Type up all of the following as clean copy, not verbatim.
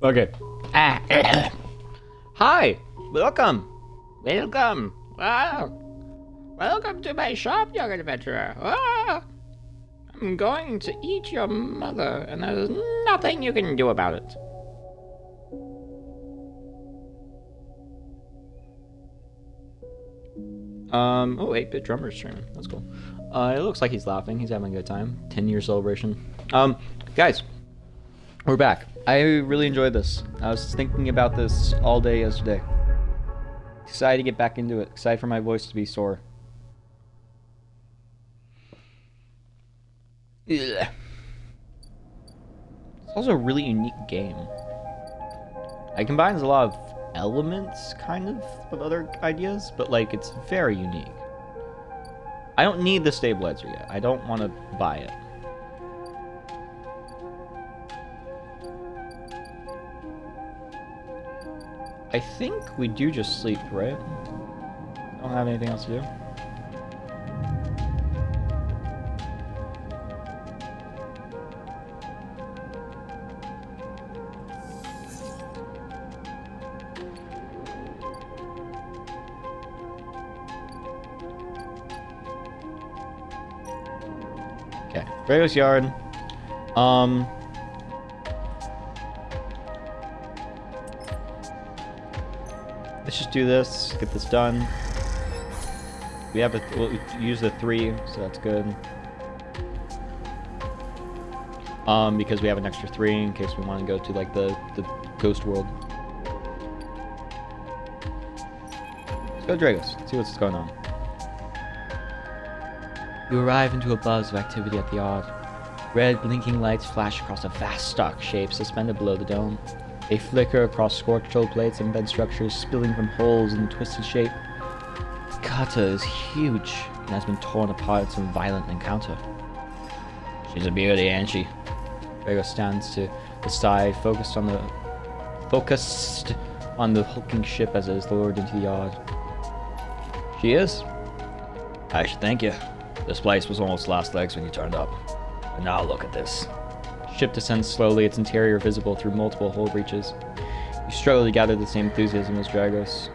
Okay. Hi. Welcome. Welcome. Wow. Welcome to my shop, young adventurer. I'm going to eat your mother, and there's nothing you can do about it. Oh, 8-bit drummer stream. That's cool. It looks like he's laughing. He's having a good time. 10-year celebration. Guys, we're back. I really enjoyed this. I was thinking about this all day yesterday. Excited to get back into it. Excited for my voice to be sore. Ugh. It's also a really unique game. It combines a lot of elements, kind of other ideas, but like it's very unique. I don't need the stabilizer yet. I don't want to buy it. I think we do just sleep, right? Don't have anything else to do. Okay, Dragos Yard. Let's just do this, get this done. We'll use the 3, so that's good. Because we have an extra 3 in case we want to go to like the ghost world. Let's go to Dragos, see what's going on. You arrive into a buzz of activity at the yard. Red blinking lights flash across a vast stock shape suspended below the dome. They flicker across scorched old plates and bed structures spilling from holes in twisted shape. Kata is huge and has been torn apart in some violent encounter. She's a beauty, ain't she? Drago stands to the side, focused on the hulking ship as it is lowered into the yard. She is. I should thank you. This place was almost last legs when you turned up. And now look at this. Ship descends slowly, its interior visible through multiple hull breaches. You struggle to gather the same enthusiasm as Dragos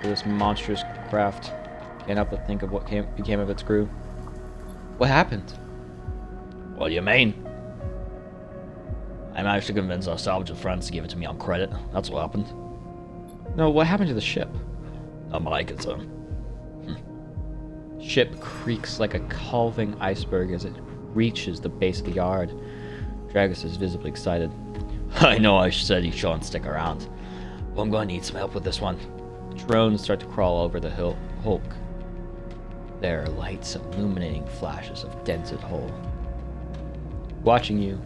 for this monstrous craft. Can't help but think of what became of its crew. What happened? What do you mean? I managed to convince our salvage friends to give it to me on credit. That's what happened. No, what happened to the ship? Not my concern. Ship creaks like a calving iceberg as it reaches the base of the yard. Dragos is visibly excited. I know I said you shouldn't stick around, but I'm going to need some help with this one. Drones start to crawl over the hulk. There are lights illuminating flashes of dented hull. Watching you,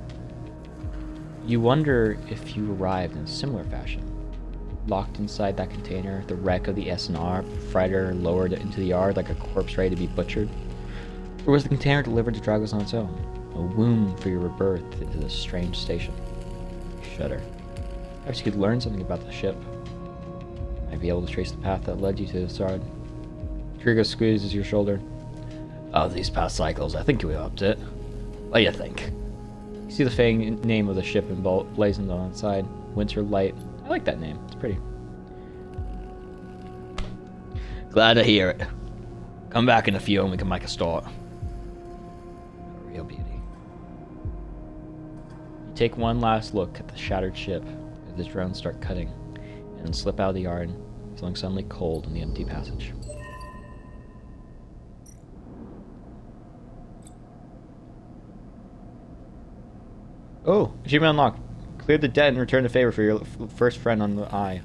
you wonder if you arrived in a similar fashion. Locked inside that container, the wreck of the S&R freighter lowered into the yard like a corpse ready to be butchered? Or was the container delivered to Dragos on its own? A womb for your rebirth into this strange station. Shudder. Perhaps you could learn something about the ship. Might be able to trace the path that led you to this yard. Dragos squeezes your shoulder. Of these past cycles, I think we upped it. What do you think? You see the fang name of the ship emblazoned on its side. Winter Light. I like that name. It's pretty. Glad to hear it. Come back in a few and we can make a start. A real beauty. You take one last look at the shattered ship as the drones start cutting and then slip out of the yard, feeling suddenly cold in the empty passage. Oh, achievement unlocked. Clear the debt and return the favor for your first friend on the eye.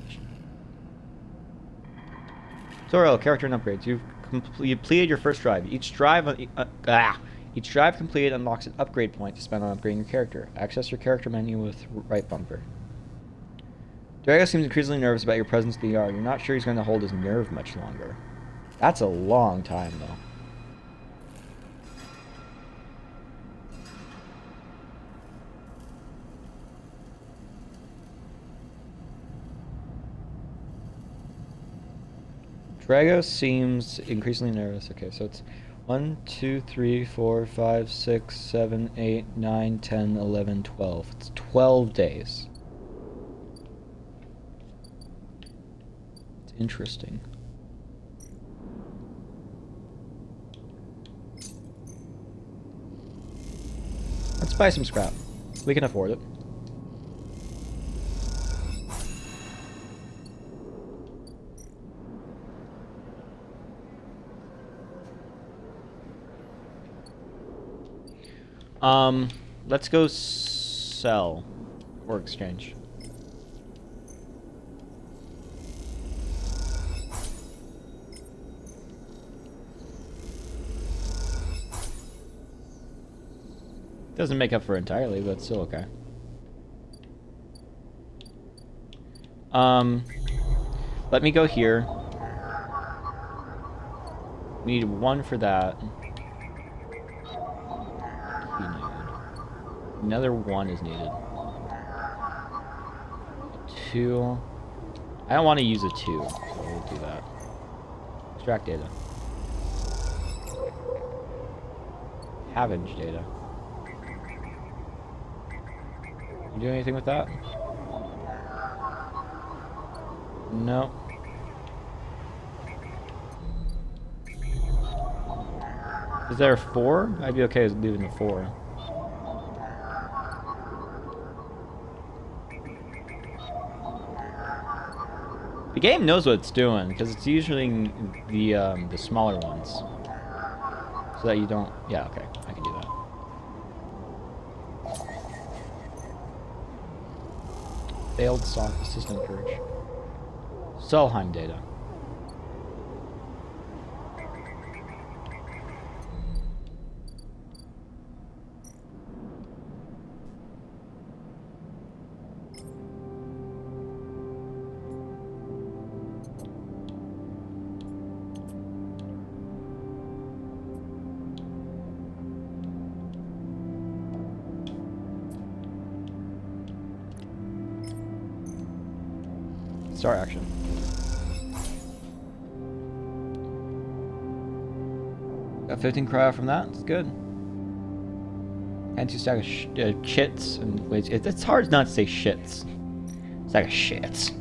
Zorel, character and upgrades. You've completed your first drive. Each drive completed unlocks an upgrade point to spend on upgrading your character. Access your character menu with right bumper. Drago seems increasingly nervous about your presence in the yard. You're not sure he's going to hold his nerve much longer. That's a long time, though. Drago seems increasingly nervous. Okay, so it's 1, 2, 3, 4, 5, 6, 7, 8, 9, 10, 11, 12. It's 12 days. Interesting. Let's buy some scrap. We can afford it. Let's go sell or exchange. Doesn't make up for entirely, but still okay. Let me go here. We need 1 for that. Another 1 is needed. 2. I don't want to use a 2, so we'll do that. Extract data. Havenge data. You do anything with that? No. Is there a 4? I'd be okay with leaving the 4. The game knows what it's doing because it's usually the smaller ones, so that you don't. Yeah, okay, I can do that. Failed system purge. Solheim data. Start action. Got 15 cryo from that. It's good. And 2 stack of chits. And wait, it's hard not to say shits. Stack of shits.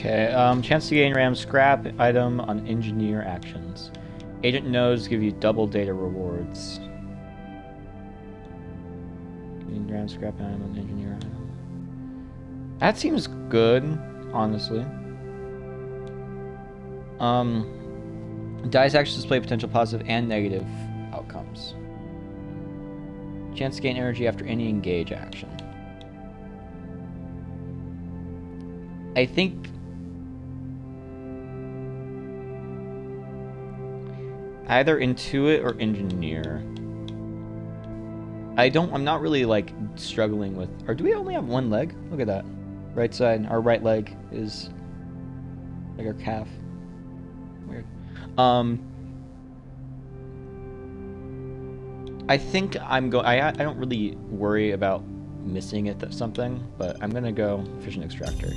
Okay, chance to gain RAM scrap item on engineer actions. Agent nodes give you double data rewards. Gain RAM scrap item on engineer item. That seems good, honestly. Dice actions display potential positive and negative outcomes. Chance to gain energy after any engage action. I think either intuit or engineer. I'm not really like struggling with, or do we only have 1 leg? Look at that. Right side, our right leg is like our calf. Weird. I think I don't really worry about missing it something, but I'm gonna go fission extractor.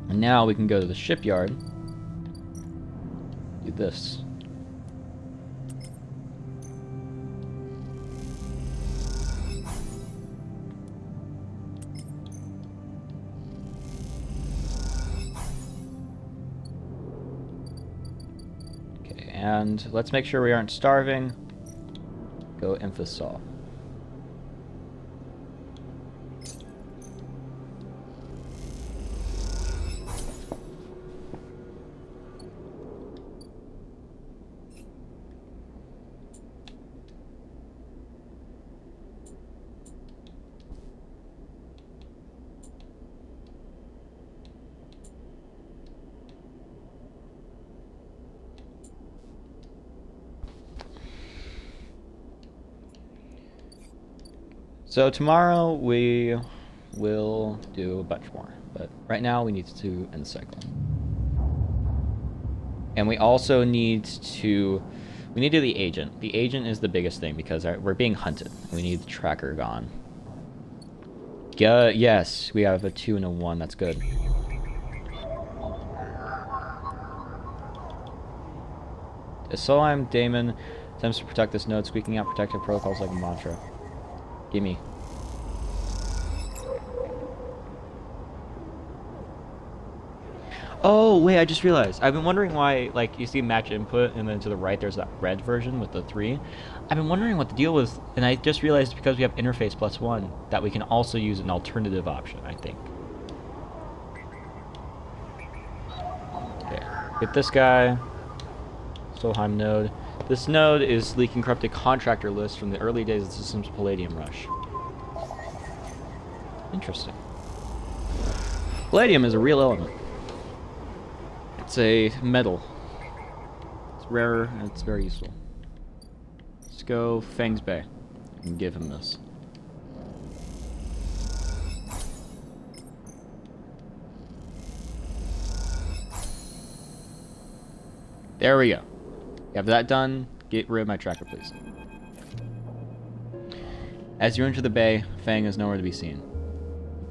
And now we can go to the shipyard. Do this. Okay, and let's make sure we aren't starving. Go Infosol. So tomorrow we We'll do a bunch more. But right now we need to end the cycle. And we also need to... We need to do the agent. The agent is the biggest thing because we're being hunted. We need the tracker gone. Yes, we have a 2 and a 1. That's good. Solheim Daemon attempts to protect this node, squeaking out protective protocols like a mantra. Gimme. Oh, wait, I just realized. I've been wondering why, like, you see match input, and then to the right there's that red version with the 3. I've been wondering what the deal was, and I just realized because we have interface +1, that we can also use an alternative option, I think. Okay, get this guy. Solheim node. This node is leaking corrupted contractor lists from the early days of the system's Palladium rush. Interesting. Palladium is a real element. It's a metal. It's rarer and it's very useful. Let's go Fang's Bay and give him this. There we go. You have that done. Get rid of my tracker, please. As you enter the bay, Fang is nowhere to be seen.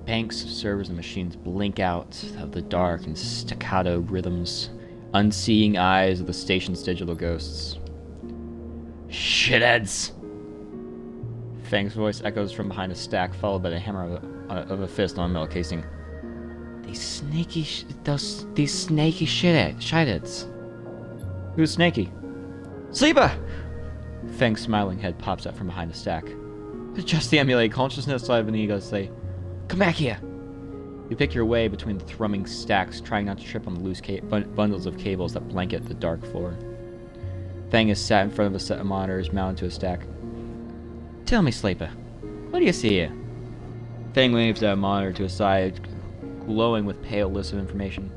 Banks of servers and machines blink out of the dark in staccato rhythms, unseeing eyes of the station's digital ghosts. Shitheads! Fang's voice echoes from behind a stack, followed by the hammer of a fist on a metal casing. These snaky shitheads. Who's snaky? Sleeper! Fang's smiling head pops up from behind a stack. Just the emulate consciousness side of an ego say, come back here! You pick your way between the thrumming stacks, trying not to trip on the loose bundles of cables that blanket the dark floor. Fang is sat in front of a set of monitors mounted to a stack. Tell me, Sleeper, what do you see here? Fang waves at a monitor to his side, glowing with pale lists of information.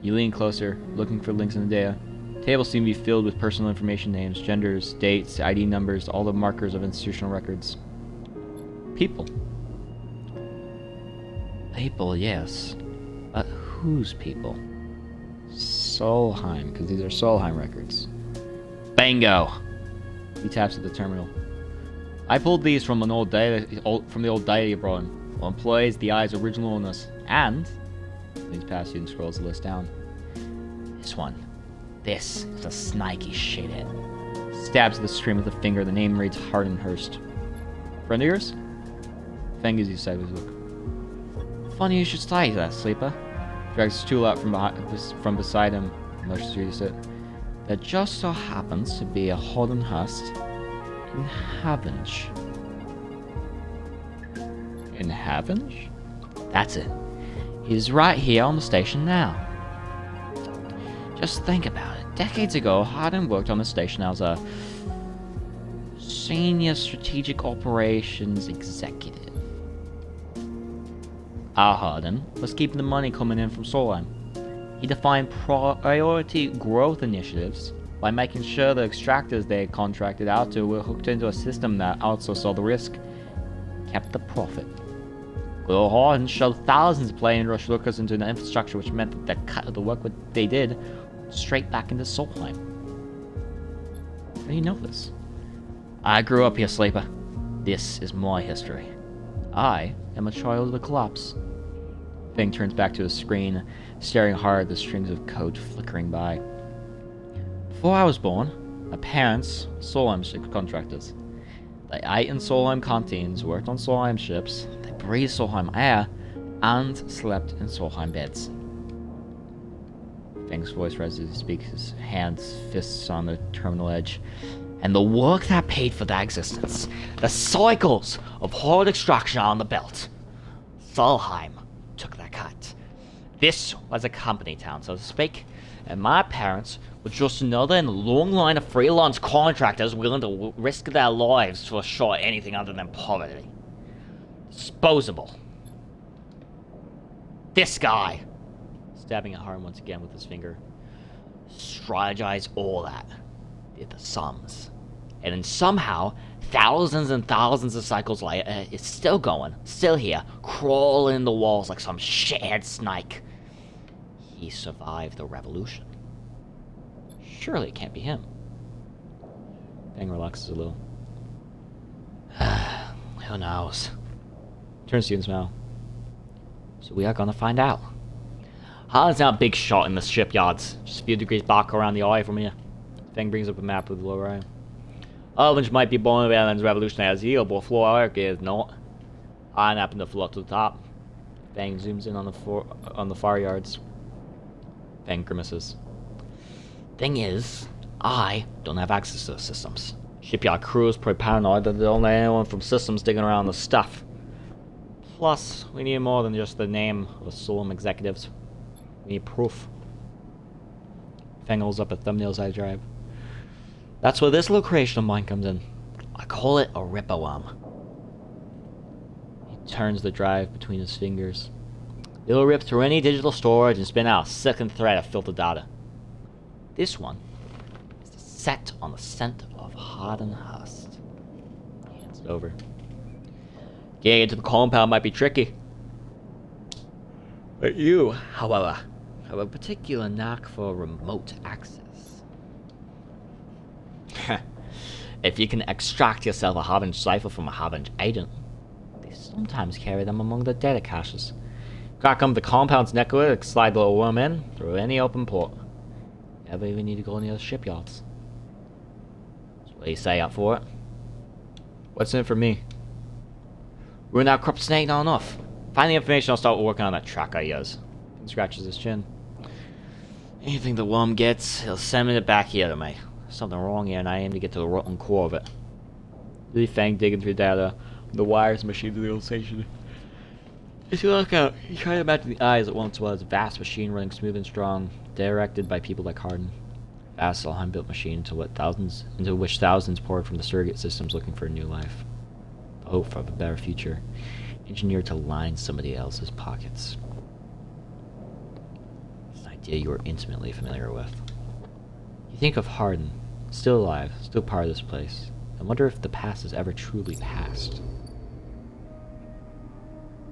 You lean closer, looking for links in the data. Tables seem to be filled with personal information, names, genders, dates, ID numbers, all the markers of institutional records. People. People, yes. But whose people? Solheim, because these are Solheim records. Bango! He taps at the terminal. I pulled these from an old data, from the old data you brought in. Well, employees, the Eye's original owners, and leans past you and scrolls the list down. This one. This is a snaky shithead. Stabs at the screen with a finger. The name reads Hardenhurst. Friend of yours? Fang gives you a sideways look. Funny you should say that, Sleeper. Drags his tool out from beside him. Motions you to sit. There just so happens to be a Hardenhurst in Havenge. In Havenge? That's it. He's right here on the station now. Just think about it. Decades ago, Harden worked on the station as a senior strategic operations executive. Our Harden was keeping the money coming in from Solheim. He defined priority growth initiatives by making sure the extractors they had contracted out to were hooked into a system that outsourced all the risk, kept the profit. Good Harden shoved thousands of plane rush lookers into an infrastructure which meant that the cut of the work they did straight back into Solheim. How do you know this? I grew up here, Sleeper. This is my history. I am a child of the collapse. Fang turns back to his screen, staring hard at the strings of code flickering by. Before I was born, my parents, Solheim ship contractors. They ate in Solheim canteens, worked on Solheim ships, they breathed Solheim air, and slept in Solheim beds. Fang's voice rises as he speaks, his hands, fists on the terminal edge. And the work that paid for their existence, the cycles of hard extraction on the belt. Solheim took their cut. This was a company town, so to speak, and my parents were just another in a long line of freelance contractors willing to risk their lives to assure anything other than poverty. Disposable. This guy, stabbing at Harden once again with his finger, strategized all that, did the sums, and then somehow thousands and thousands of cycles later, it's still going, still here, crawling the walls like some shared snake. He survived the revolution. Surely it can't be him. Fang relaxes a little. Who knows? Turns to you and smile. So we are gonna find out. Harlan's not a big shot in the shipyards. Just a few degrees back around the eye from here. Fang brings up a map with the lower eye. Harlan might be born of Allen's revolutionary zeal, but floor hierarchy is not. Harlan happened to float to the top. Fang zooms in on the far yards. Fang grimaces. Thing is, I don't have access to the systems. Shipyard crew is pretty paranoid that there only anyone from systems digging around the stuff. Plus, we need more than just the name of the Solum executives. We need proof. Fang holds up a thumbnail-sized drive. That's where this little creation of mine comes in. I call it a ripperworm. He turns the drive between his fingers. It'll rip through any digital storage and spin out a second thread of filtered data. This one is set on the scent of Harden Hust. He hands it over. Getting into the compound might be tricky. But you, however, have a particular knack for remote access. If you can extract yourself a Harvenge cipher from a Harvenge agent, they sometimes carry them among the data caches. Crack them the compound's network, slide the little worm in through any open port. Never even need to go near the shipyards. So what do you say, up for it? What's in it for me? We're that corrupt snake not enough. Find the information, I'll start working on that tracker he has. He scratches his chin. Anything the worm gets, he'll send it back here to me. There's something wrong here, and I aim to get to the rotten core of it. Really Fang digging through data, the wires and machines of the old station. As you look out, you try to imagine the eyes that once was a vast machine running smooth and strong, directed by people like Harden. Vast, unbuilt machine into which thousands poured from the surrogate systems looking for a new life. The hope for a better future, engineered to line somebody else's pockets. It's an idea you are intimately familiar with. You think of Harden, still alive, still part of this place, and wonder if the past is ever truly past.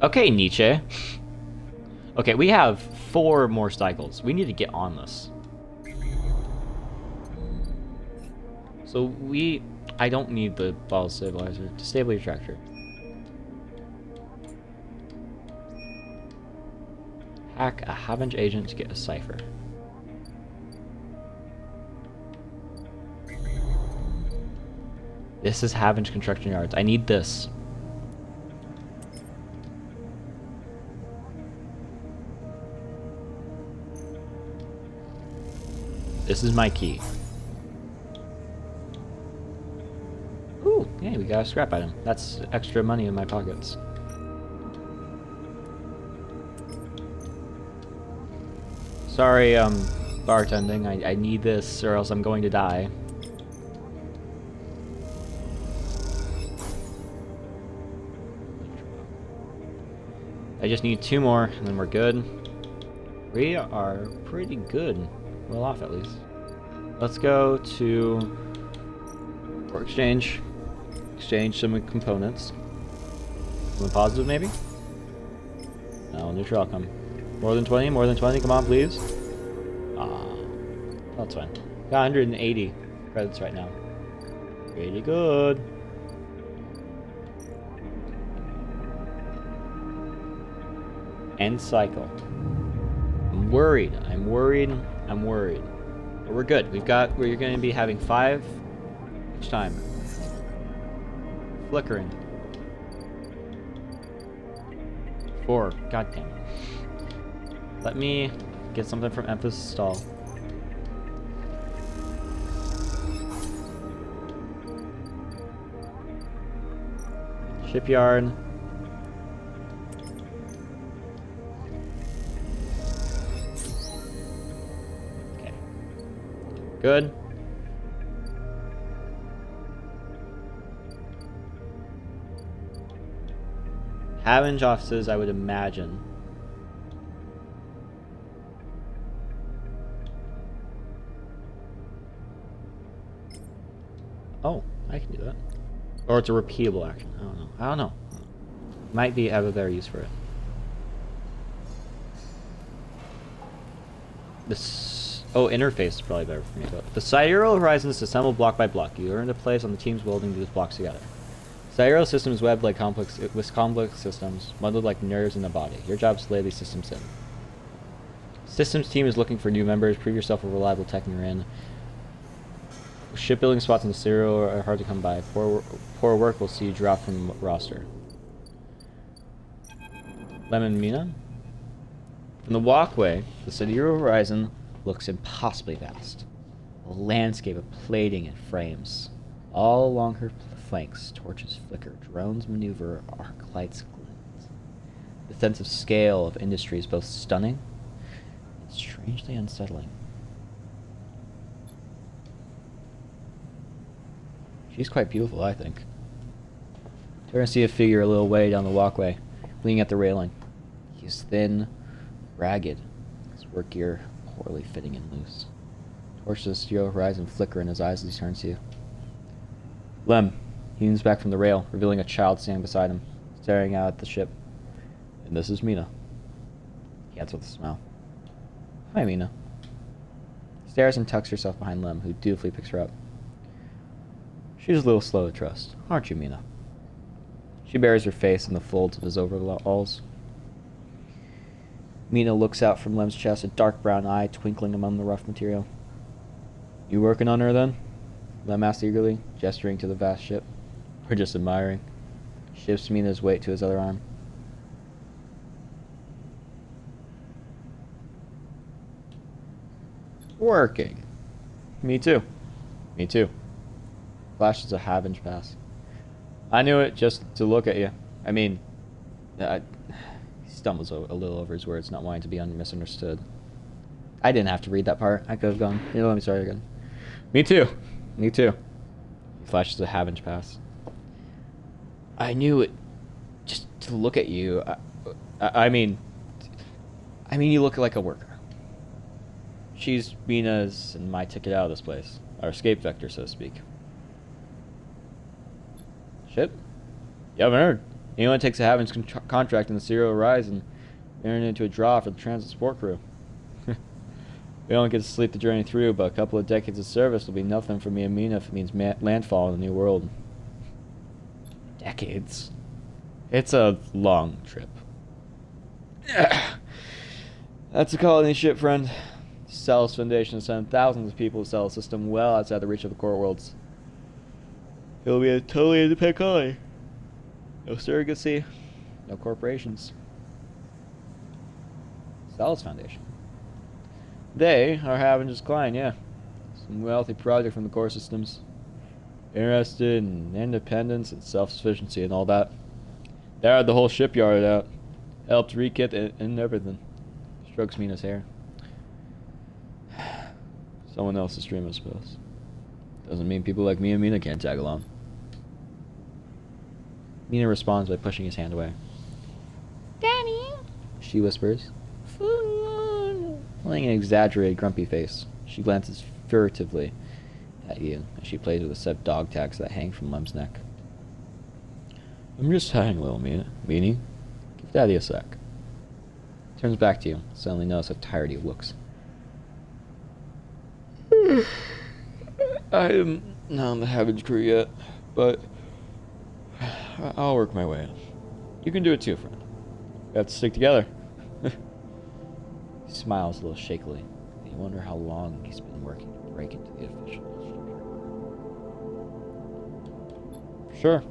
Okay, Nietzsche. Okay, we have 4 more cycles. We need to get on this. So I don't need the ball stabilizer. Disable your tractor. Hack a Harvenge agent to get a cipher. This is Harvenge construction yards. I need this. This is my key. Ooh, yeah, we got a scrap item. That's extra money in my pockets. Sorry, bartending. I need this or else I'm going to die. I just need 2 more and then we're good. We are pretty good. Well off at least. Let's go to Core Exchange. Exchange some components. Something positive maybe? No, neutral outcome. More than 20, more than 20, come on please. That's fine. Got 180 credits right now. Pretty good. End cycle. I'm worried. But we're good. We're going to be having 5 each time. Flickering. 4. God damn it. Let me get something from Emphasis Stall. Shipyard. Good. Harvenge offices, I would imagine. Oh, I can do that. Or it's a repeatable action. I don't know. Might have a better use for it. Interface is probably better for me. But the Sidereal Horizon is assembled block by block. You earn a place on the teams welding these blocks together. Sidereal system is webbed like complex systems, bundled like nerves in the body. Your job is to lay these systems in. Systems team is looking for new members. Prove yourself a reliable tech you're in. Shipbuilding spots in the Sidereal are hard to come by. Poor work will see you drop from roster. Lemon Mina? From the walkway, the Sidereal Horizon looks impossibly vast. A landscape of plating and frames. All along her flanks, torches flicker, drones maneuver, arc lights glint. The sense of scale of industry is both stunning and strangely unsettling. She's quite beautiful, I think. Turn to see a figure a little way down the walkway, leaning at the railing. He is thin, ragged, his work gear poorly fitting and loose. Torches of the Sidereal Horizon flicker in his eyes as he turns to you. Lem. He leans back from the rail, revealing a child standing beside him, staring out at the ship. And this is Mina. He adds with a smile. Hi, Mina. He stares and tucks herself behind Lem, who dutifully picks her up. She's a little slow to trust, aren't you, Mina? She buries her face in the folds of his overalls. Mina looks out from Lem's chest, a dark brown eye twinkling among the rough material. You working on her, then? Lem asks eagerly, gesturing to the vast ship. Or just admiring. Shifts Mina's weight to his other arm. Working. Me too. Me too. Flashes a half-inch pass. I knew it just to look at you. I mean, he stumbles a little over his words, not wanting to be misunderstood. I didn't have to read that part. I could have gone, let me start again. Me too. Me too. He flashes a half-inch pass. I knew it just to look at you. I mean, you look like a worker. She's Mina's and my ticket out of this place. Our escape vector, so to speak. Shit? You haven't heard. Anyone takes a half-inch contract in the Sidereal Horizon, entering into a draw for the transit support crew. We don't get to sleep the journey through, but a couple of decades of service will be nothing for me and Mina if it means landfall in the new world. Decades? It's a long trip. That's a colony ship, friend. Celis Foundation has sent thousands of people to sell a system well outside the reach of the core worlds. It'll be a totally independent colony. No surrogacy, no corporations. Celis Foundation. They are having just client, yeah. Some wealthy project from the core systems. Interested in independence and self-sufficiency and all that. They had the whole shipyard out. Helped rekit and everything. Strokes Mina's hair. Someone else's dream, I suppose. Doesn't mean people like me and Mina can't tag along. Mina responds by pushing his hand away. Daddy, she whispers. Pulling an exaggerated, grumpy face, she glances furtively at you as she plays with the set of dog tags that hang from Lem's neck. I'm just hanging a little, Meanie. Give Daddy a sec. Turns back to you, suddenly notice how tired he looks. I am not on the Havage crew yet, but I'll work my way in. You can do it too, friend. We have to stick together. He smiles a little shakily. You wonder how long he's been working to break into the official structure. Sure.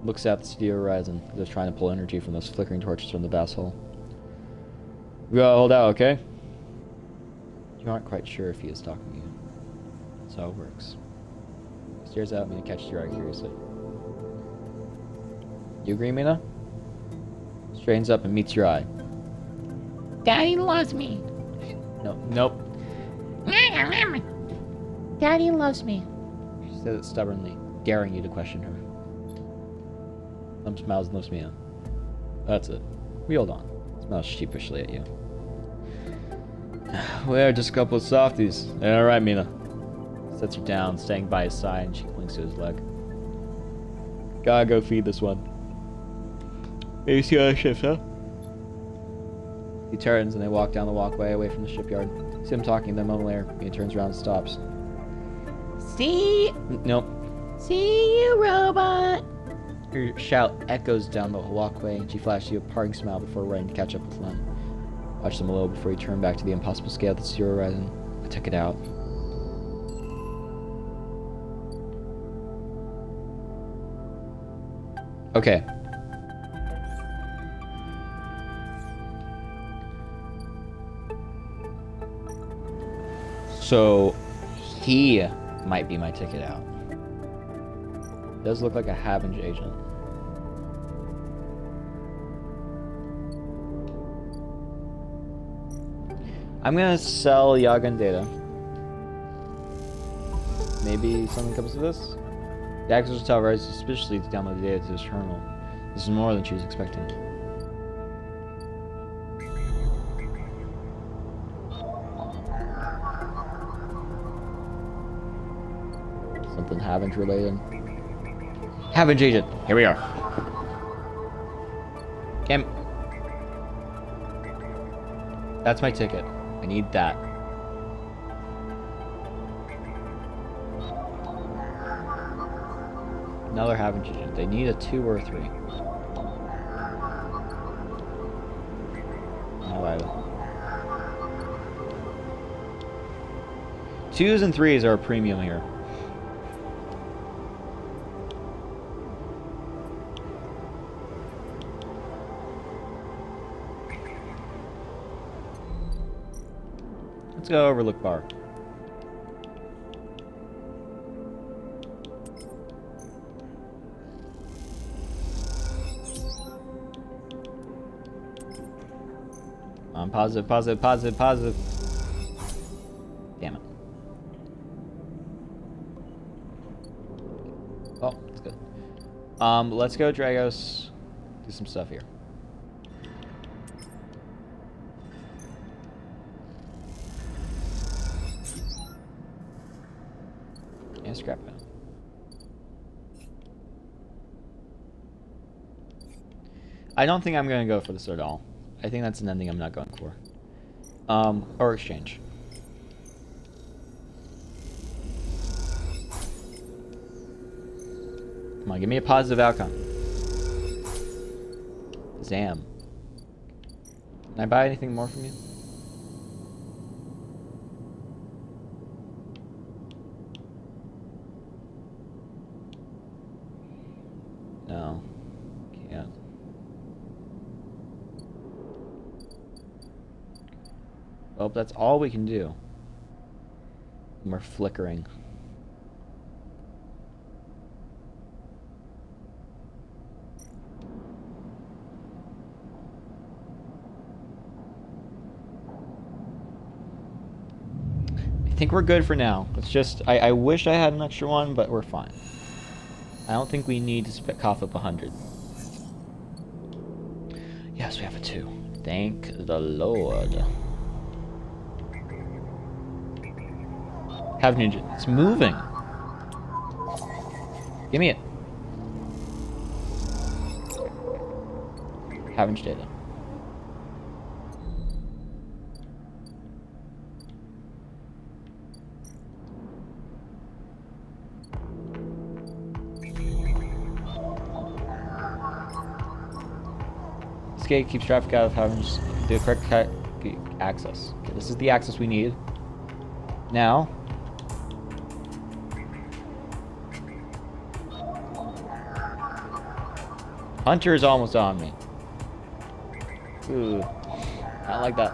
Looks out the Sidereal Horizon, just trying to pull energy from those flickering torches from the vast hull. We gotta hold out, okay? You aren't quite sure if he is talking to you. That's how it works. He stares at me and catches your eye curiously. You agree, Mina? Straightens up and meets your eye. Daddy loves me. No, nope. Daddy loves me. She says it stubbornly, daring you to question her. Lem smiles and lifts Mina. That's it. We hold on. Smiles sheepishly at you. We're just a couple of softies. Alright, Mina. Sets her down, staying by his side, and she clings to his leg. Gotta go feed this one. Maybe see you on the shift, huh? He turns and they walk down the walkway away from the shipyard. See him talking to them a moment later. He turns around and stops. See? Nope. See you, robot. Her shout echoes down the walkway, and she flashes you a parting smile before running to catch up with Len. Watch them a little before you turn back to the impossible scale that's your horizon. I took it out. Okay. So, he might be my ticket out. Does look like a Havenge agent. I'm gonna sell Yagan data. Maybe something comes of this? The access will tell Rise suspiciously to download the data to his terminal. This is more than she was expecting. Something Havenge related. Havenge agent! Here we are. Kim. That's my ticket. I need that. Another Havenge agent. They need a 2 or a 3. Oh, either. 2s and 3s are a premium here. Let's go Overlook Bar. Positive, positive, positive, positive. Damn it. Oh, that's good. Let's go Dragos. Do some stuff here. Yeah, scrap it. I don't think I'm gonna go for this at all. I think that's an ending I'm not going for. Or exchange. Come on, give me a positive outcome. Zam. Can I buy anything more from you? No. Can't. Well, that's all we can do. And we're flickering. I think we're good for now. Let's just... I wish I had an extra one, but we're fine. I don't think we need to cough up 100. Yes, we have a 2. Thank the Lord. Have ninja. It's moving. Give me it. Havenge data. This gate keeps traffic out of Havenge. The correct access. Okay, this is the access we need. Now. Hunter is almost on me. Ooh. I don't like that.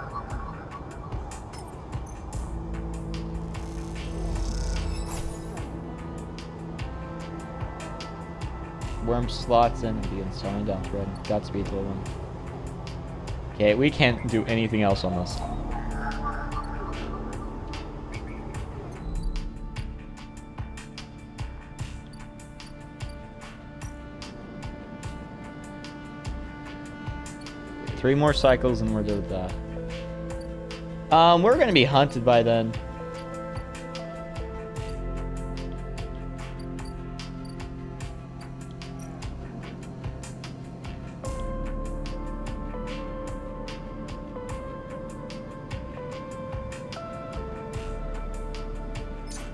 Worm slots in and be installing down thread. Godspeed to them. Okay, we can't do anything else on this. Three more cycles and we're done with that. We're gonna be hunted by then.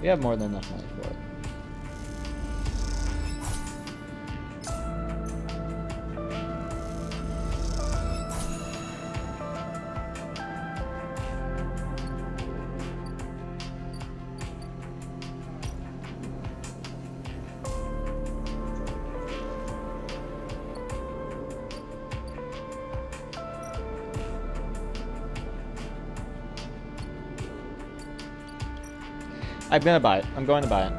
We have more than enough money for it. I'm gonna buy it. I'm going to buy it.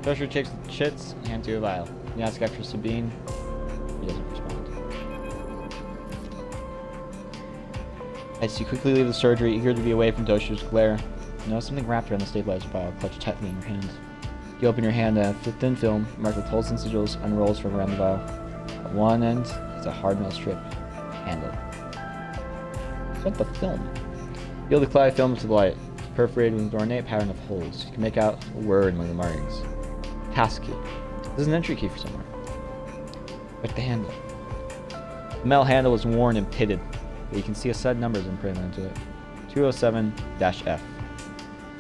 Treasure takes the chits, hands you a vial. You ask after Sabine. He doesn't respond. As you quickly leave the surgery, eager to be away from Doshu's glare, you notice something wrapped around the stabilizer vial, clutched tightly in your hand. You open your hand and a thin film, marked with holes and sigils, unrolls from around the vial. At one end is a hard metal strip handle. What's the film? Feel the cloud film to the light. It's perforated with an ornate pattern of holes. You can make out a word among the markings. Passkey. This is an entry key for somewhere. But the handle. The metal handle was worn and pitted, but you can see a set of numbers imprinted into it. 207-F.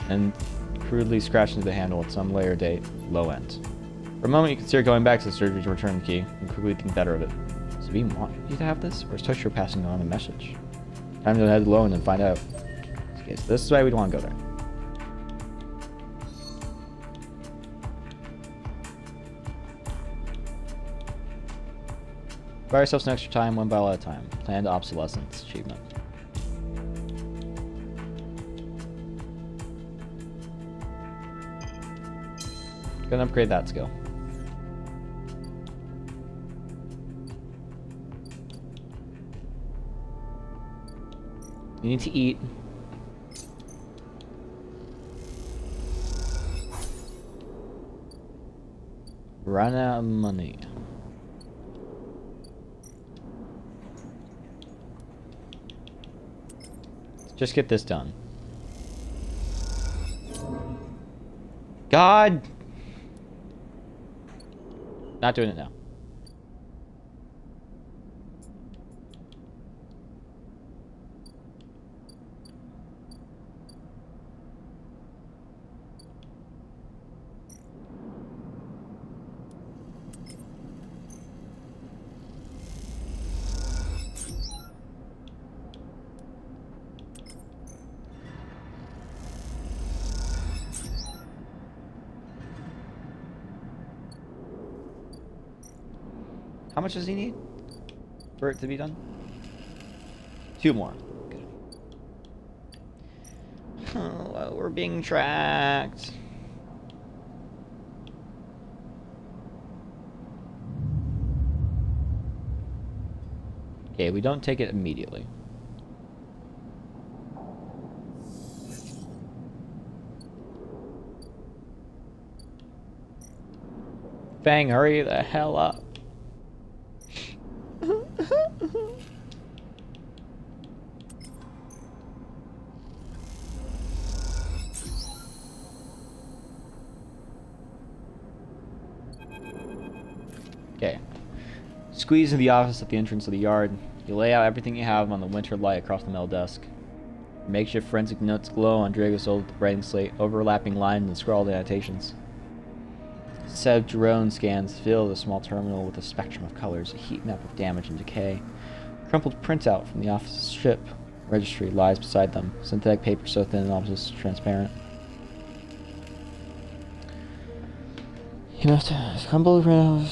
And crudely scratched into the handle with some layer date, low end. For a moment, you consider going back to the surgery to return the key, and quickly think better of it. Does Sabine want you to have this, or is Toshiro passing on a message? Time to head low and then find out. Okay, so this is why we'd want to go there. Buy yourself some extra time, one vial at a time. Planned obsolescence achievement. Gonna upgrade that skill. You need to eat. Run out of money. Let's just get this done. God! Not doing it now. How much does he need for it to be done? 2 more. Good. Oh, we're being tracked. Okay, we don't take it immediately. Fang, hurry the hell up. Okay. Squeeze into the office at the entrance of the yard. You lay out everything you have on the winter light across the metal desk. Your makeshift forensic notes glow on Drago's old writing slate, overlapping lines and scrawled annotations. A set of drone scans fill the small terminal with a spectrum of colors, a heat map of damage and decay. A crumpled printout from the office's ship registry lies beside them, synthetic paper so thin and almost transparent. You must have crumpled around.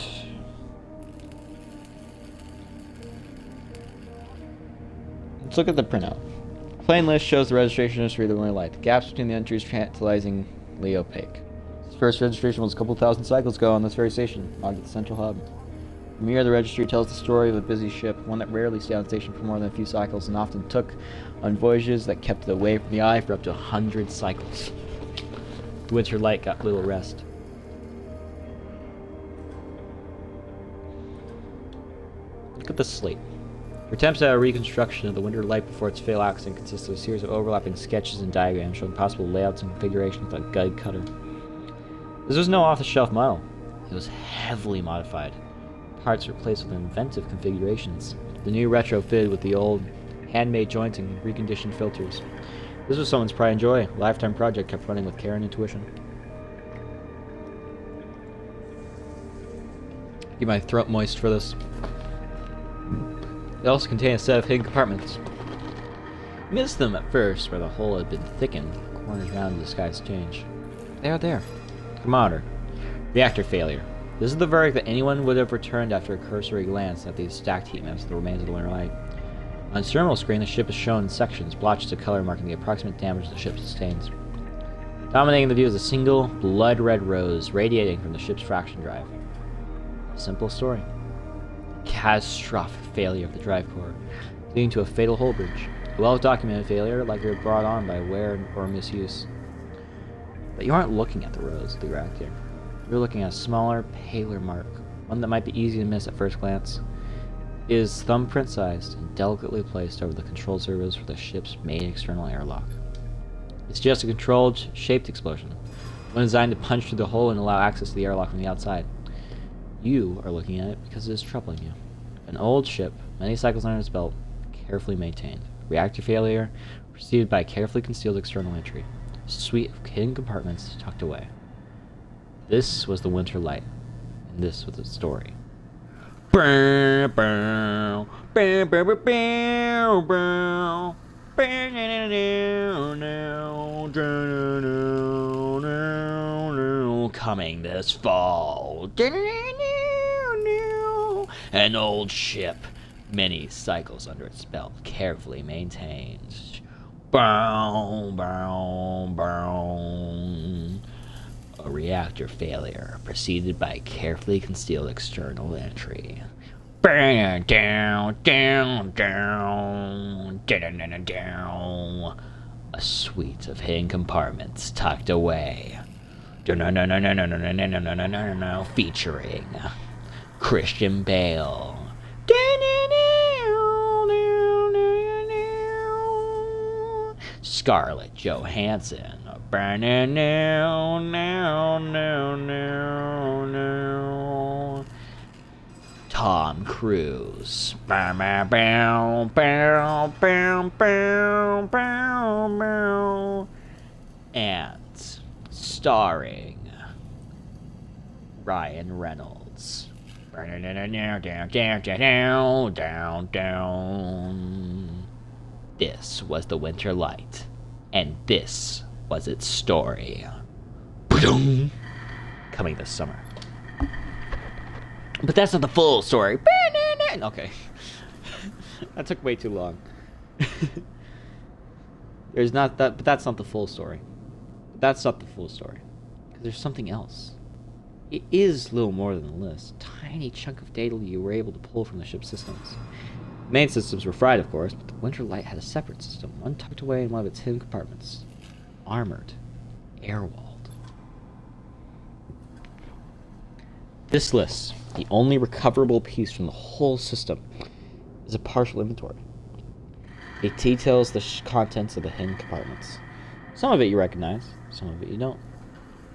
Let's look at the printout. Plain list shows the registration history of the Winter Light. The gaps between the entries tantalizingly opaque. Its first registration was a couple thousand cycles ago on this very station, logged at the central hub. From here, the registry tells the story of a busy ship, one that rarely stayed on station for more than a few cycles and often took on voyages that kept it away from the eye for up to 100 cycles. The Winter Light got little rest. Look at the slate. Your attempts at a reconstruction of the Winter Light before its fatal accident consists of a series of overlapping sketches and diagrams showing possible layouts and configurations with a guide cutter. This was no off-the-shelf model. It was heavily modified. parts replaced with inventive configurations. The new retrofitted with the old handmade joints and reconditioned filters. This was someone's pride and joy. Lifetime project kept running with care and intuition. Keep my throat moist for this. It also contained a set of hidden compartments. You missed them at first, where the hole had been thickened, corners round to disguise change. They are there. Thermometer. Reactor failure. This is the verdict that anyone would have returned after a cursory glance at these stacked heat maps of the remains of the Winter Light. On its terminal screen, the ship is shown in sections, blotches of color marking the approximate damage the ship sustains. Dominating the view is a single, blood-red rose radiating from the ship's fraction drive. A simple story. Catastrophic failure of the drive core, leading to a fatal hull breach. A well-documented failure, likely brought on by wear or misuse. But you aren't looking at the rose of the reactor. You're looking at a smaller, paler mark, one that might be easy to miss at first glance. It is thumbprint-sized and delicately placed over the control surface for the ship's main external airlock. It's just a controlled, shaped explosion, one designed to punch through the hole and allow access to the airlock from the outside. You are looking at it because it is troubling you. An old ship, many cycles under its belt, carefully maintained. Reactor failure, preceded by a carefully concealed external entry. A suite of hidden compartments tucked away. This was the Winter Light, and this was its story. Coming this fall. An old ship, many cycles under its belt, carefully maintained. Bow, bow, bow. A reactor failure, preceded by a carefully concealed external entry. Down, down, down, down, down, down. A suite of hidden compartments tucked away. Featuring Christian Bale. Scarlett Johansson. Tom Cruise. And starring Ryan Reynolds. This was the Winter Light, and this was its story. Coming this summer. But that's not the full story. Okay. That took way too long. There's not that, but that's not the full story. That's not the full story. Because there's something else. It is little more than a list. Tiny chunk of data you were able to pull from the ship's systems. The main systems were fried, of course, but the Winter Light had a separate system, one tucked away in one of its hidden compartments. Armored. Air-walled. This list, the only recoverable piece from the whole system, is a partial inventory. It details the contents of the hidden compartments. Some of it you recognize, some of it you don't.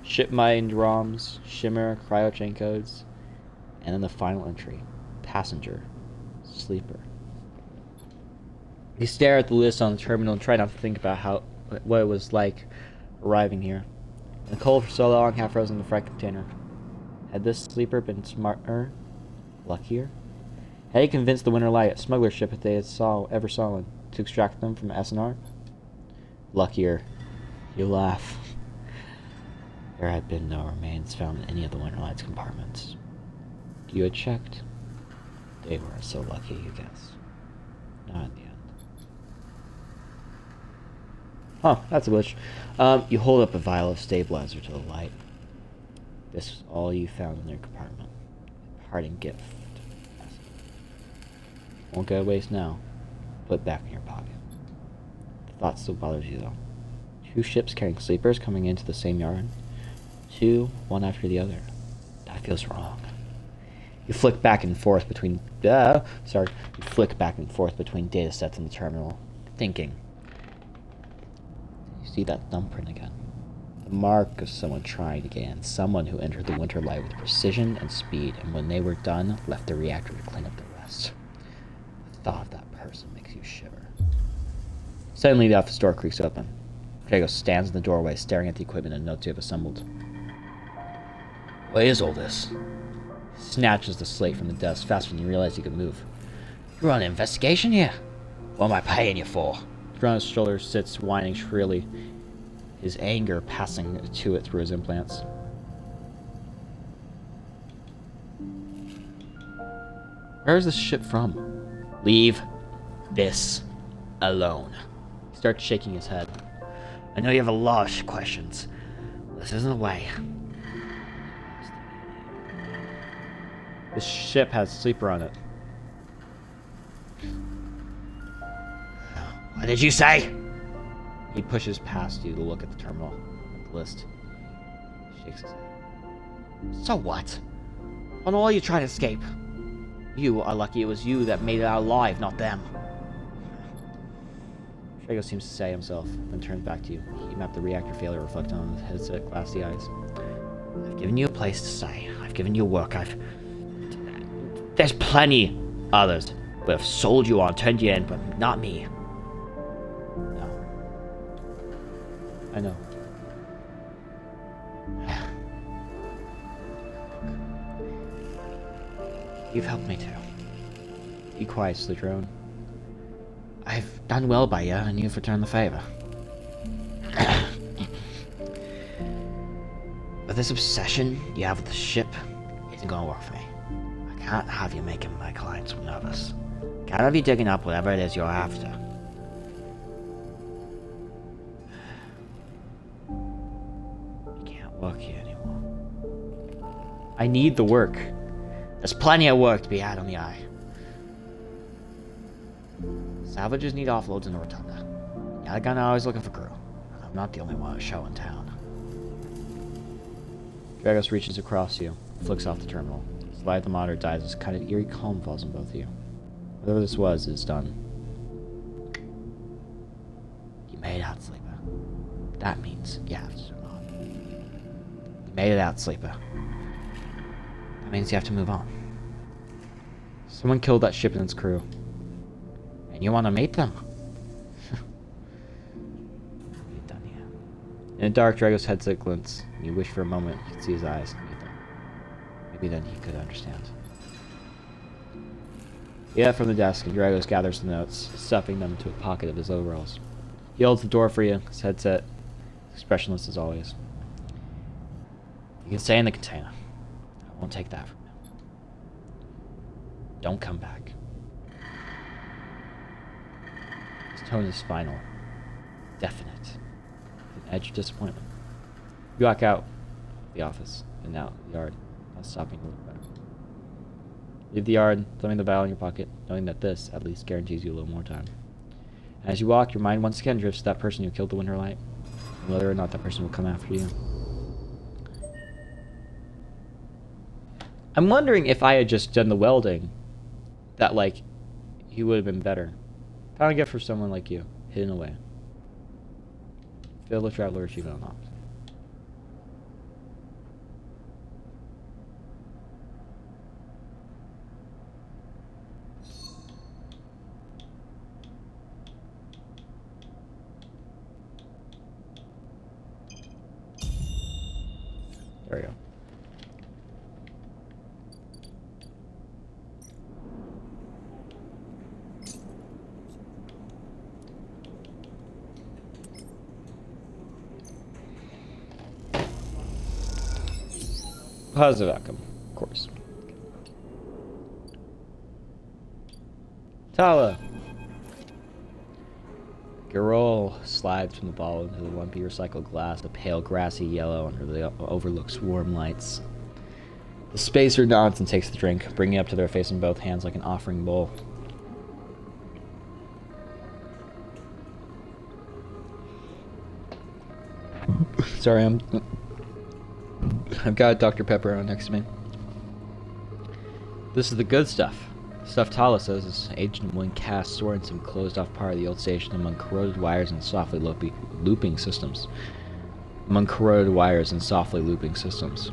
Ship mind ROMs, shimmer, cryochain codes, and then the final entry, passenger, sleeper. You stare at the list on the terminal and try not to think about what it was like arriving here. In the cold for so long, half frozen in the freight container. Had this sleeper been smarter, luckier? Had he convinced the Winter Light, a smuggler ship if they had ever saw one, to extract them from SNR? Luckier. You laugh. There had been no remains found in any of the Winter Light's compartments. You had checked. They weren't so lucky, you guess. Not at the end. Huh, that's a glitch. You hold up a vial of stabilizer to the light. This was all you found in their compartment. Parting gift. Won't go to waste now. Put it back in your pocket. The thought still bothers you, though. 2 ships carrying sleepers coming into the same yard. 2, one after the other. That feels wrong. You flick back and forth between data sets in the terminal, thinking. You see that thumbprint again. The mark of someone trying to get in. Someone who entered the Winterlight with precision and speed, and when they were done, left the reactor to clean up the rest. The thought of that person makes you shiver. Suddenly, the office door creaks open. Drago stands in the doorway, staring at the equipment and notes you have assembled. What is all this? He snatches the slate from the desk faster than you realize he could move. You're on an investigation here? What am I paying you for? Drona's shoulder sits, whining shrilly, his anger passing to it through his implants. Where is this ship from? Leave this alone. He starts shaking his head. I know you have a lot of questions. This isn't the way. This ship has Sleeper on it. What did you say? He pushes past you to look at the terminal, at the list. Shakes his head. So what? On all you try to escape. You are lucky it was you that made it out alive, not them. Drago seems to say himself, then turns back to you. He mapped the reactor failure reflecting on his glassy eyes. I've given you a place to stay. I've given you work. There's plenty others who have sold you on, turned you in, but not me. No. I know. You've helped me too. Be quiet, Slithrone. I've done well by you, and you've returned the favor. But this obsession you have with the ship isn't gonna work for me. I can't have you making my clients nervous. Can't have you digging up whatever it is you're after. You can't work here anymore. I need the work. There's plenty of work to be had on the Eye. Salvages need offloads in the Rotunda. Yatagan are always looking for crew. I'm not the only one at show in town. Dragos reaches across you, flicks off the terminal. His light the monitor dies as a kind of eerie calm falls on both of you. Whatever this was is done. You made it out, Sleeper. That means you have to survive. You made it out, Sleeper. That means you have to move on. Someone killed that ship and its crew. And you want to meet them? You've done here. In the dark, Dragos' headset glints. You wish for a moment you could see his eyes and meet them. Maybe then he could understand. He get from the desk, and Dragos gathers the notes, stuffing them into a pocket of his overalls. He holds the door for you, his headset expressionless as always. You can stay in the container. I won't take that from you. Don't come back. His tone is final, definite, with an edge of disappointment. You walk out of the office and out the yard, not stopping to look back. Leave the yard, thumbing the vial in your pocket, knowing that this, at least, guarantees you a little more time. And as you walk, your mind once again drifts to that person who killed the Winterlight, and whether or not that person will come after you. I'm wondering if I had just done the welding, that, like, he would have been better. Found a gift for someone like you, hidden away. Failed the Traveler achievement unlocked. There we go. Positive outcome, of course. Tala! Girl slides from the ball into the lumpy recycled glass, a pale grassy yellow under the overlook's warm lights. The spacer nods and takes the drink, bringing it up to their face in both hands like an offering bowl. Sorry, I've got Dr. Pepper on next to me. This is the good stuff. Stuff Tala says is Agent Wing cast stored in some closed-off part of the old station among corroded wires and softly looping systems. among corroded wires and softly looping systems.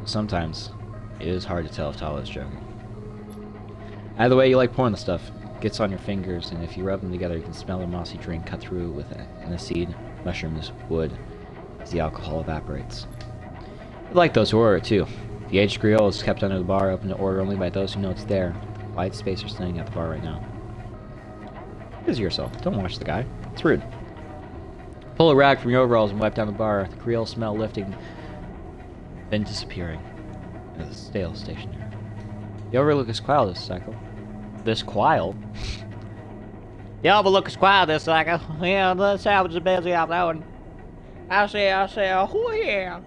Sometimes, it is hard to tell if Tala is joking. Either way, you like pouring the stuff. It gets on your fingers, and if you rub them together, you can smell the mossy drink cut through with aniseed, mushrooms, wood, as the alcohol evaporates. You like those who order it, too. The aged grill is kept under the bar, open to order only by those who know it's there. Wide space are standing at the bar right now. Busy yourself. Don't watch the guy. It's rude. Pull a rag from your overalls and wipe down the bar, the grill smell lifting, then disappearing. It's a stale station here. The overlook is quiet this cycle. This quiet? The overlook is quiet this cycle. Yeah, the salvage is busy out there. I say, oh yeah.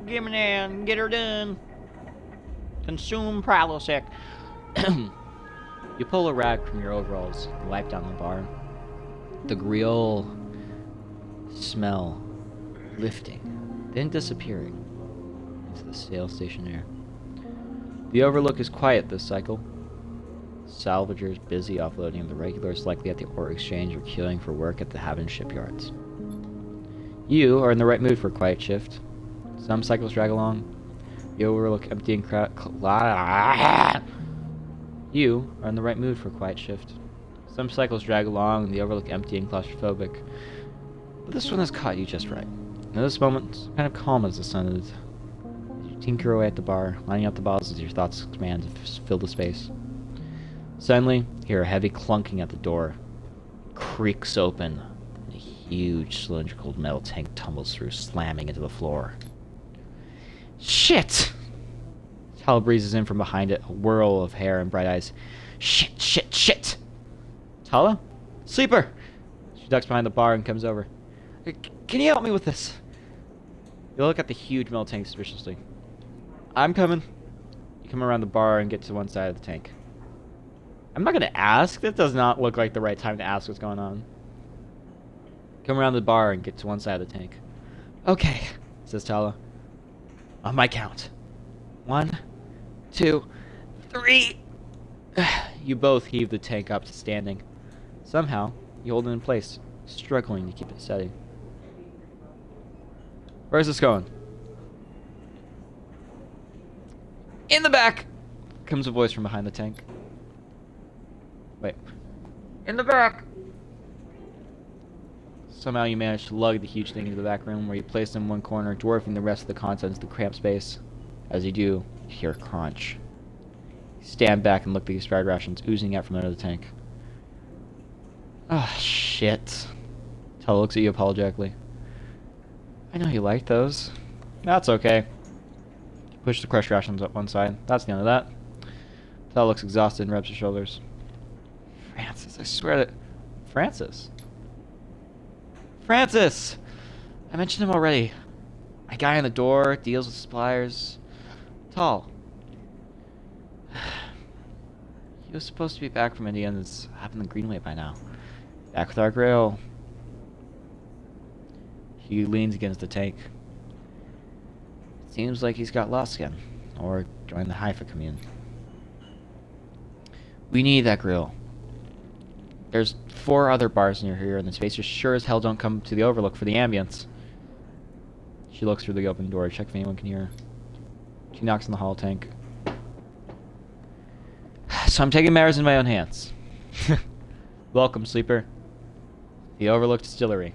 Give me that, get her done. Consume Prilosec. You pull a rag from your overalls and wipe down the bar. The grill smell lifting, then disappearing into the stale station air. The overlook is quiet this cycle. Salvagers busy offloading, the regulars likely at the ore exchange or queuing for work at the Haven shipyards. You are in the right mood for a quiet shift. Some cycles drag along. The overlook empty and You are in the right mood for a quiet shift. Some cycles drag along and the overlook empty and claustrophobic. But this one has caught you just right. And at this moment, kind of calm as the sun is. As you tinker away at the bar, lining up the bottles as your thoughts expand to fill the space. Suddenly, you hear a heavy clunking at the door. It creaks open, and a huge cylindrical metal tank tumbles through, slamming into the floor. Shit! Tala breezes in from behind it, a whirl of hair and bright eyes. Shit! Tala? Sleeper! She ducks behind the bar and comes over. Can you help me with this? You look at the huge metal tank suspiciously. I'm coming. You come around the bar and get to one side of the tank. I'm not going to ask. That does not look like the right time to ask what's going on. Come around the bar and get to one side of the tank. Okay, says Tala. On my count. 1, 2, 3. You both heave the tank up to standing. Somehow, you hold it in place, struggling to keep it steady. Where's this going? In the back! Comes a voice from behind the tank. Wait. In the back! Somehow you manage to lug the huge thing into the back room, where you place it in one corner, dwarfing the rest of the contents of the cramped space. As you do, you hear a crunch. You stand back and look at the expired rations oozing out from under the tank. Ah, shit. Tala looks at you apologetically. I know you like those. That's okay. You push the crushed rations up one side. That's the end of that. Tala looks exhausted and rubs her shoulders. Francis, I swear that... Francis? I mentioned him already. My guy on the door, deals with suppliers. Tall. He was supposed to be back from India and it's up in the Greenway by now. Back with our grill. He leans against the tank. Seems like he's got lost again. Or joined the Haifa commune. We need that grill. There's 4 other bars near here, and the spacers sure as hell don't come to the overlook for the ambience. She looks through the open door to check if anyone can hear her. She knocks on the hall tank. So I'm taking matters in my own hands. Welcome, sleeper. The overlook distillery.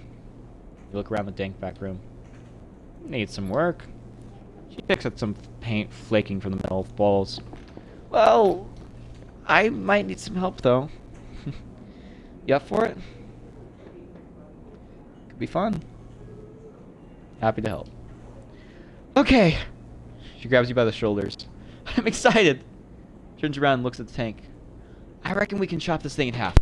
You look around the dank back room. Needs some work. She picks up some paint flaking from the metal balls. Well, I might need some help, though. You up for it? Could be fun. Happy to help. Okay. She grabs you by the shoulders. I'm excited. Turns around and looks at the tank. I reckon we can chop this thing in half.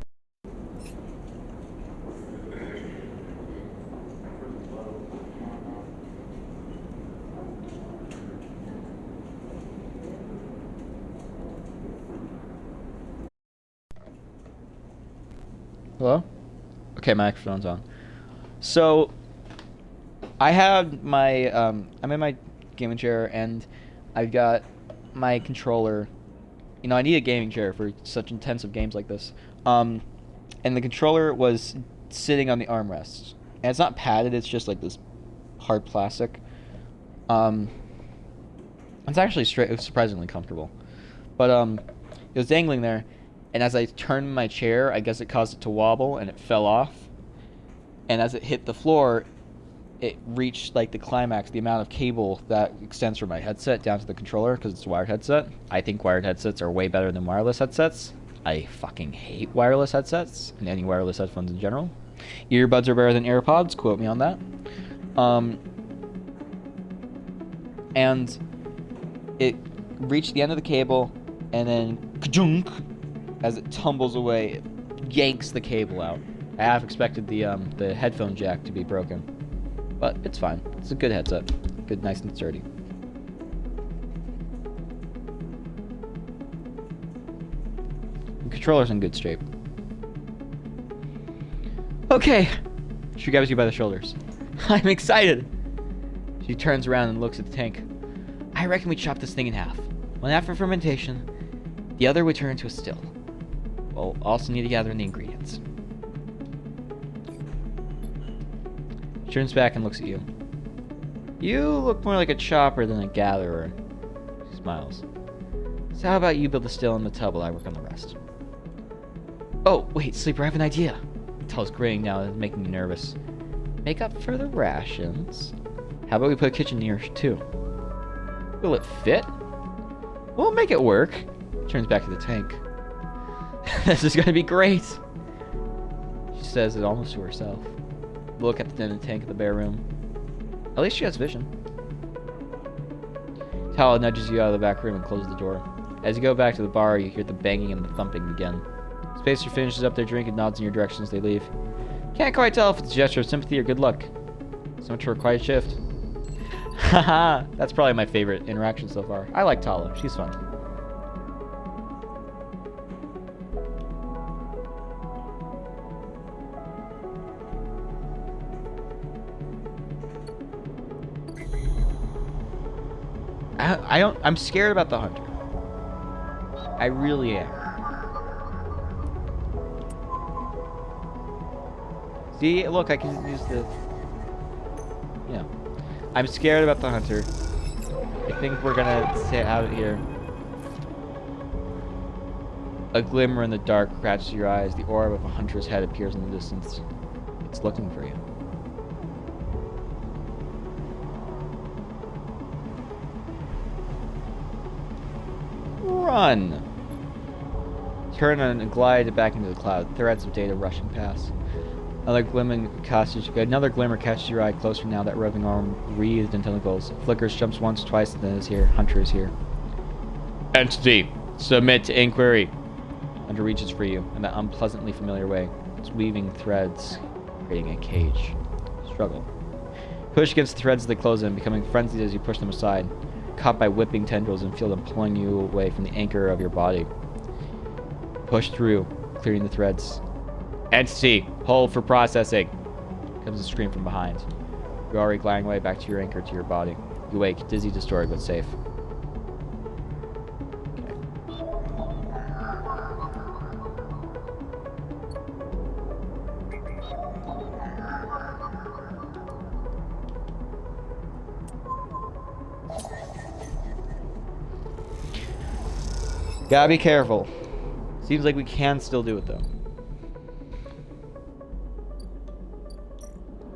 Hello? Okay, my microphone's on. So, I have my, I'm in my gaming chair, and I've got my controller. You know, I need a gaming chair for such intensive games like this. And the controller was sitting on the armrest. And it's not padded, it's just like this hard plastic. It's actually surprisingly comfortable. But it was dangling there, and as I turned my chair, I guess it caused it to wobble, and it fell off. And as it hit the floor, it reached like the climax, the amount of cable that extends from my headset down to the controller, because it's a wired headset. I think wired headsets are way better than wireless headsets. I fucking hate wireless headsets and any wireless headphones in general. Earbuds are better than AirPods, quote me on that. And it reached the end of the cable, and then ka-junk, as it tumbles away, it yanks the cable out. I half expected the headphone jack to be broken, but it's fine. It's a good headset, good, nice and sturdy. The controller's in good shape. Okay, she grabs you by the shoulders. I'm excited. She turns around and looks at the tank. I reckon we chop this thing in half. One half for fermentation, the other we turn into a still. We'll also need to gather in the ingredients. She turns back and looks at you. You look more like a chopper than a gatherer. She smiles. So how about you build the still in the tub while I work on the rest? Oh, wait, Sleeper, I have an idea. Tull's grinning now and making me nervous. Make up for the rations. How about we put a kitchen near too? Will it fit? We'll make it work. Turns back to the tank. This is gonna be great. She says it almost to herself. Look at the empty tank of the bare room. At least she has vision. Tal nudges you out of the back room and closes the door. As you go back to the bar, you hear the banging and the thumping again. Spacer finishes up their drink and nods in your direction as they leave. Can't quite tell if it's a gesture of sympathy or good luck. So much for a quiet shift. Haha, that's probably my favorite interaction so far. I like Tala, she's fun. I'm scared about the hunter. I really am. See, look, I can use the... Yeah. I'm scared about the hunter. I think we're gonna stay out here. A glimmer in the dark catches your eyes. The orb of a hunter's head appears in the distance. It's looking for you. Run! Turn and glide back into the cloud. Threads of data rushing past. Another glimmer catches your eye closer now, that roving arm wreathed in tentacles. Flickers, jumps once, twice, and then is here. Hunter is here. Entity, submit to inquiry. Hunter reaches for you in that unpleasantly familiar way. It's weaving threads, creating a cage. Struggle. Push against the threads as they close in, becoming frenzied as you push them aside. Caught by whipping tendrils and feel them pulling you away from the anchor of your body. Push through, clearing the threads. Entity, hold for processing. Comes a scream from behind. You're already gliding away back to your anchor, to your body. You wake, dizzy, distorted, but safe. Gotta be careful. Seems like we can still do it though.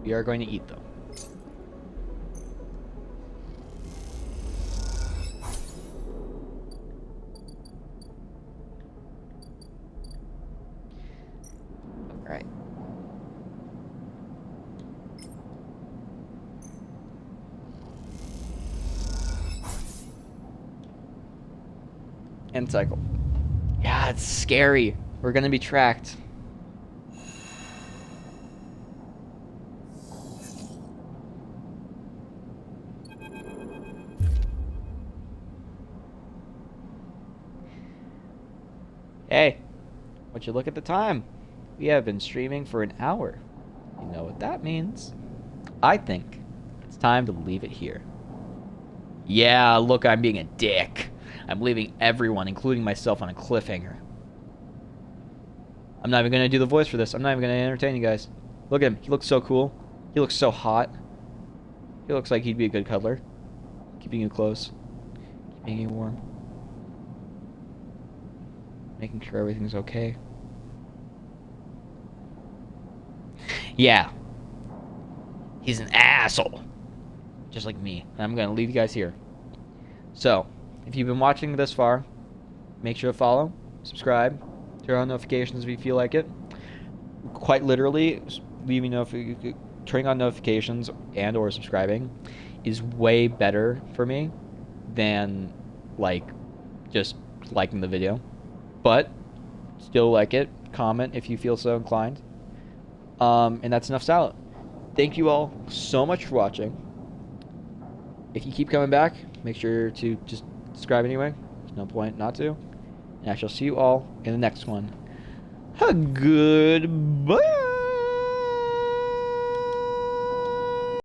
We are going to eat though. Alright. End cycle. Yeah, it's scary. We're gonna be tracked. Hey, would you look at the time? We have been streaming for an hour. You know what that means. I think it's time to leave it here. Yeah, look, I'm being a dick. I'm leaving everyone, including myself, on a cliffhanger. I'm not even going to do the voice for this. I'm not even going to entertain you guys. Look at him. He looks so cool. He looks so hot. He looks like he'd be a good cuddler. Keeping you close. Keeping you warm. Making sure everything's okay. Yeah. He's an asshole. Just like me. And I'm going to leave you guys here. So, if you've been watching this far, make sure to follow, subscribe, turn on notifications if you feel like it. Quite literally, turning on notifications and or subscribing is way better for me than like just liking the video. But still like it, comment if you feel so inclined. And that's enough salad. Thank you all so much for watching. If you keep coming back, make sure to just subscribe anyway. There's no point not to. And I shall see you all in the next one. Goodbye.